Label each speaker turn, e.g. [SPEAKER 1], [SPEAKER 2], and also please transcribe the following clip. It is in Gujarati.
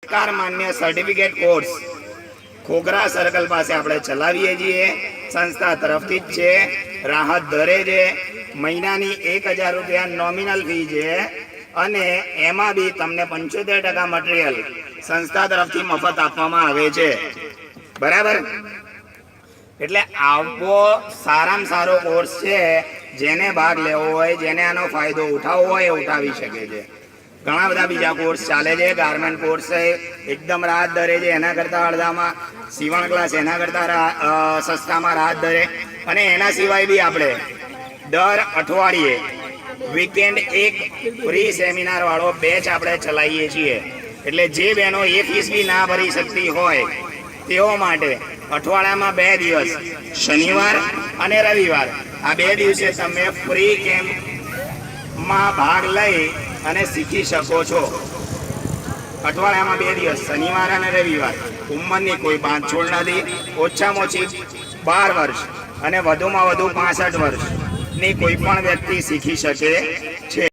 [SPEAKER 1] સરકાર માન્ય સર્ટિફિકેટ કોર્સ ખોખરા સર્કલ પાસે આપણે ચલાવીએ છીએ, સંસ્થા તરફથી જ છે, રાહત દરે છે, મહિનાની 1000 રૂપિયા નોમિનલ ફી છે અને એમાં બી તમને 75% મટીરિયલ સંસ્થા તરફથી મફત આપવામાં આવે છે, બરાબર। એટલે આવો સારામાં સારો કોર્સ છે, જેને ભાગ લેવો હોય, જેને આનો ફાયદો ઉઠાવવો હોય એ ઉઠાવી શકે છે। ઘણા બધા બીજા કોર્સ ચાલે છે, ગાર્મેન્ટ કોર્સ છે એકદમ રાહત દરે છે, એના કરતાં અડધામાં સીવણ ક્લાસ એના કરતાં સસ્તામાં રાહત દરે, અને એના સિવાય બી આપણે દર અઠવાડિયે વીકેન્ડ એક ફ્રી સેમિનાર વાળો બેચ આપણે ચલાવીએ છીએ। એટલે જે બહેનો એ ફીસ બી ના ભરી શકતી હોય તેઓ માટે અઠવાડિયામાં 2 દિવસ શનિવાર અને રવિવાર આ 2 દિવસે તમે ફ્રી કેમ્પમાં ભાગ લઈ અને શીખી શકો છો। અઠવાડિયામાં 2 દિવસ શનિવાર અને રવિવાર। ઉંમરની કોઈ બાંધછોડ નથી, ઓછામાં ઓછી 12 વર્ષ અને વધુમાં વધુ 65 વર્ષની કોઈ પણ વ્યક્તિ શીખી શકે છે।